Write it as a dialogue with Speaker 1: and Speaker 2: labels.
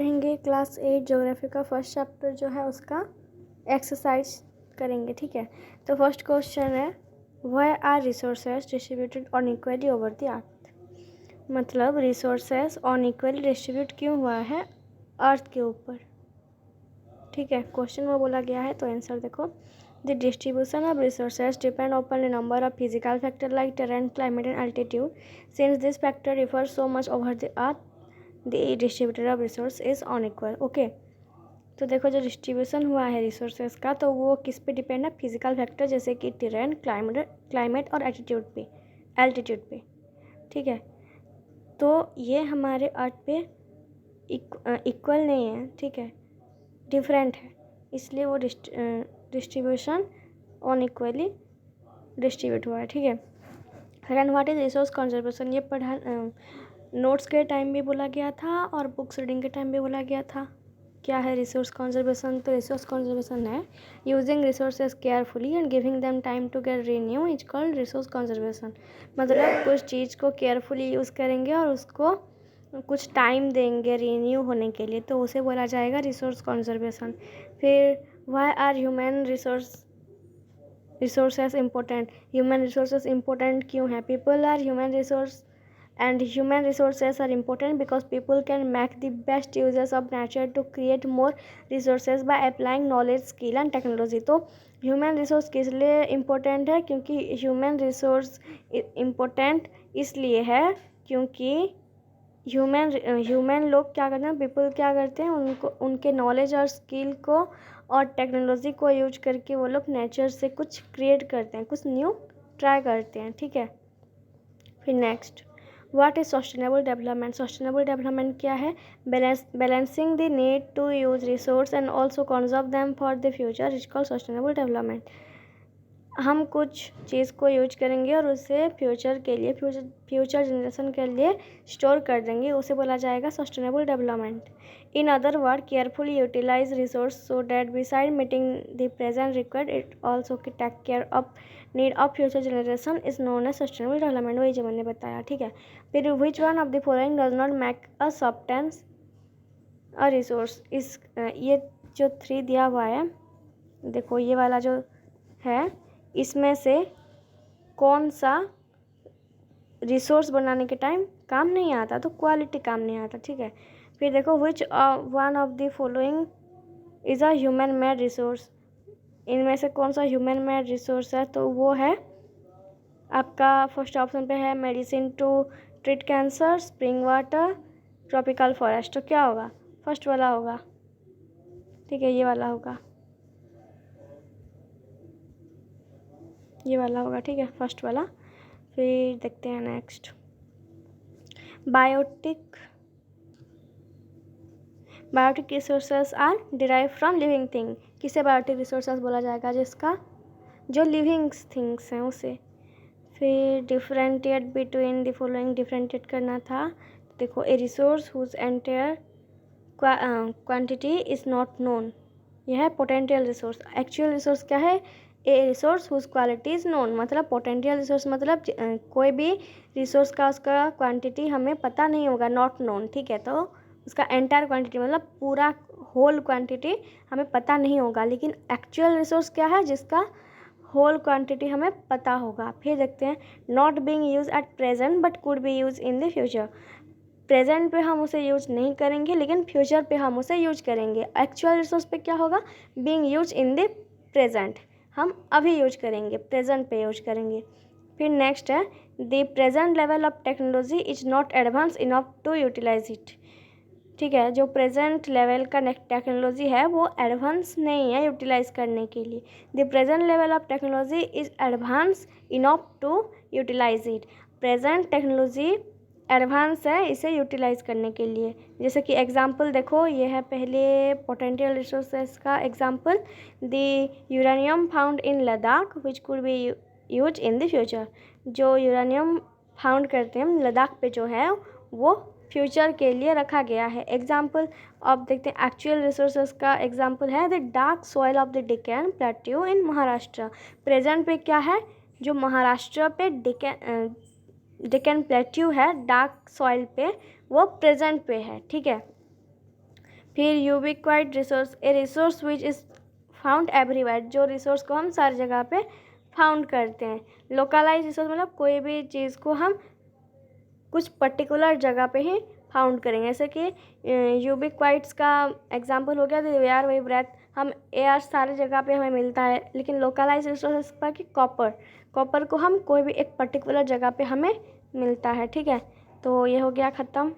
Speaker 1: पढ़ेंगे class 8 geography का first chapter जो है उसका एक्सरसाइज करेंगे। ठीक है, तो फर्स्ट क्वेश्चन है why are resources distributed unequally over the earth. मतलब रिसोर्सेज अनइक्वली डिस्ट्रीब्यूट क्यों हुआ है अर्थ के ऊपर। ठीक है, क्वेश्चन में बोला गया है तो आंसर देखो। The distribution of resources depend upon the number of physical factor like terrain, climate and altitude. Since this factor differ so much over the earth, the distributed of resource is unequal. Okay, तो देखो जो distribution हुआ है resources का तो वो किस पे डिपेंड है, फिजिकल फैक्टर जैसे कि टेरेन, क्लाइमेट और एल्टीट्यूड पे। ठीक है, तो ये हमारे अर्थ पे इक्वल नहीं है। ठीक है, डिफरेंट है, इसलिए वो डिस्ट्रीब्यूशन अनइक्वली डिस्ट्रीब्यूट हुआ है। ठीक है, second what is resource conservation. ये पढ़ा नोट्स के टाइम भी बोला गया था और बुक्स रीडिंग के टाइम भी बोला गया था। क्या है रिसोर्स कंजर्वेशन, तो रिसोर्स कंजर्वेशन है using resources carefully and giving them time to get renew is called resource conservation. मतलब कुछ चीज़ को केयरफुली यूज़ करेंगे और उसको कुछ टाइम देंगे रीन्यू होने के लिए, तो उसे बोला जाएगा रिसोर्स कंजर्वेशन। फिर why are human resources important. Human resources important क्यों है, people are human resource and human resources are important because people can make the best uses of nature to create more resources by applying knowledge, skill and technology। तो human resource किस लिए important है, क्योंकि human resource important इसलिए है क्योंकि human लोग क्या करते हैं, पीपल क्या करते हैं, उनको उनके नॉलेज और स्किल को और टेक्नोलॉजी को यूज करके वो लोग नेचर से कुछ क्रिएट करते हैं, कुछ न्यू ट्राई करते हैं। ठीक है, फिर next what is sustainable development. Sustainable development क्या है, balancing the need to use resource and also conserve them for the future is called sustainable development. हम कुछ चीज़ को यूज करेंगे और उसे फ्यूचर के लिए फ्यूचर जनरेशन के लिए स्टोर कर देंगे, उसे बोला जाएगा sustainable development. In other word carefully utilise resource so that beside meeting the present required it also take care of need of future generation is known as sustainable development. वही जो मैंने बताया। ठीक है, फिर which one of the following does not make a substance a resource. इस ये जो 3 दिया हुआ है, देखो ये वाला जो है इसमें से कौन सा रिसोर्स बनाने के टाइम काम नहीं आता, तो क्वालिटी काम नहीं आता। ठीक है, फिर देखो विच one of the following is a human made resource. इनमें से कौन सा ह्यूमन मेड रिसोर्स है, तो वो है आपका फर्स्ट ऑप्शन पे है medicine to treat cancer, spring water, tropical forest. तो क्या होगा, फर्स्ट वाला होगा। ठीक है, ये वाला होगा, ये वाला होगा। ठीक है, फर्स्ट वाला। फिर देखते हैं next biotic resources are derive from living thing. किसे बायोटिक रिसोर्सेज बोला जाएगा, जिसका जो लिविंग थिंग्स हैं उसे। फिर differentiate between the following, differentiate करना था। देखो a resource whose entire quantity is not known, यह है पोटेंशियल रिसोर्स। एक्चुअल रिसोर्स क्या है, a resource whose quality is known. मतलब पोटेंशियल रिसोर्स मतलब कोई भी रिसोर्स का उसका क्वांटिटी हमें पता नहीं होगा, नॉट नोन। ठीक है, तो उसका एंटायर क्वांटिटी मतलब पूरा होल क्वांटिटी हमें पता नहीं होगा। लेकिन एक्चुअल रिसोर्स क्या है, जिसका होल क्वांटिटी हमें पता होगा। फिर देखते हैं not being use at present but could be use in the future. Present पे हम उसे यूज नहीं करेंगे लेकिन फ्यूचर पे हम उसे यूज करेंगे। एक्चुअल रिसोर्स पे क्या होगा, being use in the present, हम अभी यूज करेंगे, प्रेजेंट पे यूज करेंगे। फिर नेक्स्ट है the present level of technology is not advance enough to utilise it. ठीक है, जो प्रेजेंट लेवल का टेक्नोलॉजी है वो एडवांस नहीं है यूटिलाइज करने के लिए। The present level of technology is advance enough to utilise it. Present technology advance है इसे यूटिलाइज करने के लिए। जैसे कि एग्जांपल देखो, ये है पहले पोटेंशियल रिसोर्सेज का example, the uranium found in Ladakh which could be use in the future. जो यूरेनियम फाउंड करते हैं लद्दाख पे जो है वो फ्यूचर के लिए रखा गया है। एग्जाम्पल अब देखते हैं एक्चुअल रिसोर्सेज का एग्जाम्पल है the dark soil of the Deccan plateau in Maharashtra. Present पे क्या है, जो महाराष्ट्र पे डेक्कन प्लेट्यू है डार्क सॉइल पे, वो प्रेजेंट पे है। ठीक है, फिर ubiquitous resource, a resource which is found everywhere, जो रिसोर्स को हम सारी जगह पे फाउंड करते हैं। लोकलाइज रिसोर्स मतलब कोई भी चीज़ को हम कुछ पर्टिकुलर जगह पे ही फाउंड करेंगे, जैसे कि यूबिक्वाइट्स का एग्जांपल हो गया द एयर वी ब्रेथ, हम एयर सारी जगह पे हमें मिलता है। लेकिन लोकलाइज रिसोर्सेज पर कि कॉपर को हम कोई भी एक पर्टिकुलर जगह पे हमें मिलता है। ठीक है, तो ये हो गया ख़त्म।